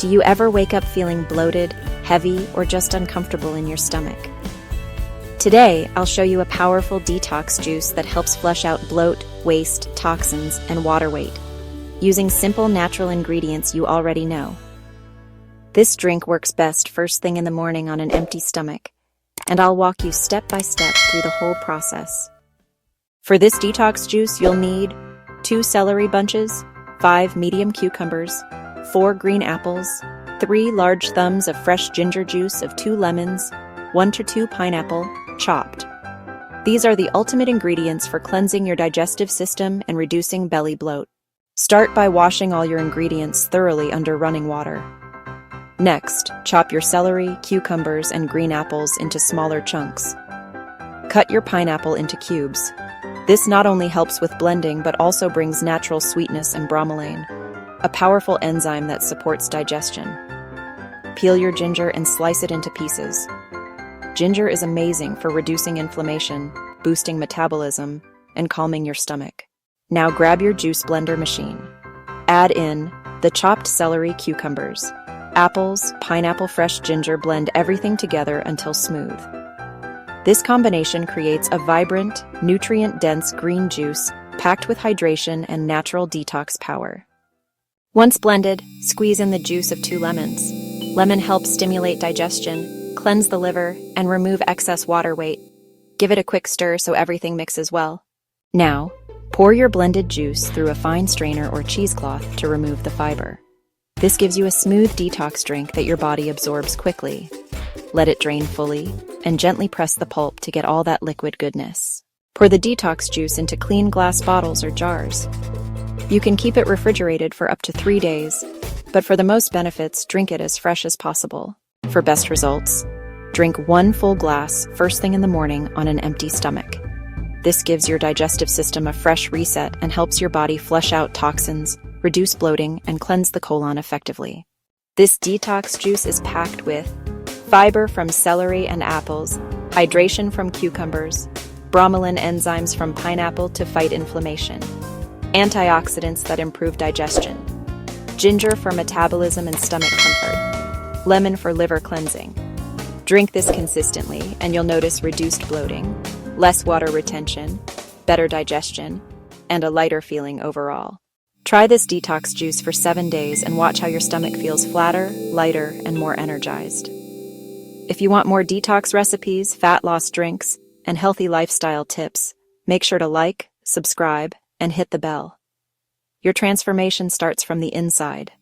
Do you ever wake up feeling bloated, heavy, or just uncomfortable in your stomach? Today, I'll show you a powerful detox juice that helps flush out bloat, waste, toxins, and water weight, using simple natural ingredients you already know. This drink works best first thing in the morning on an empty stomach, and I'll walk you step by step through the whole process. For this detox juice, you'll need 2 celery bunches, 5 medium cucumbers, 4 green apples, 3 large thumbs of fresh ginger juice of 2 lemons, 1 to 2 pineapple, chopped. These are the ultimate ingredients for cleansing your digestive system and reducing belly bloat. Start by washing all your ingredients thoroughly under running water. Next, chop your celery, cucumbers, and green apples into smaller chunks. Cut your pineapple into cubes. This not only helps with blending but also brings natural sweetness and bromelain, a powerful enzyme that supports digestion. Peel your ginger and slice it into pieces. Ginger is amazing for reducing inflammation, boosting metabolism, and calming your stomach. Now grab your juice blender machine. Add in the chopped celery, cucumbers, apples, pineapple, fresh ginger. Blend everything together until smooth. This combination creates a vibrant, nutrient-dense green juice packed with hydration and natural detox power. Once blended, squeeze in the juice of 2 lemons. Lemon helps stimulate digestion, cleanse the liver, and remove excess water weight. Give it a quick stir so everything mixes well. Now, pour your blended juice through a fine strainer or cheesecloth to remove the fiber. This gives you a smooth detox drink that your body absorbs quickly. Let it drain fully, and gently press the pulp to get all that liquid goodness. Pour the detox juice into clean glass bottles or jars. You can keep it refrigerated for up to 3 days, but for the most benefits, drink it as fresh as possible. For best results, drink 1 full glass first thing in the morning on an empty stomach. This gives your digestive system a fresh reset and helps your body flush out toxins, reduce bloating, and cleanse the colon effectively. This detox juice is packed with fiber from celery and apples, hydration from cucumbers, bromelain enzymes from pineapple to fight inflammation, antioxidants that improve digestion, ginger for metabolism and stomach comfort, lemon for liver cleansing. Drink this consistently and you'll notice reduced bloating, less water retention, better digestion, and a lighter feeling overall. Try this detox juice for 7 days and watch how your stomach feels flatter, lighter, and more energized. If you want more detox recipes, fat loss drinks, and healthy lifestyle tips, make sure to like, subscribe, and hit the bell. Your transformation starts from the inside.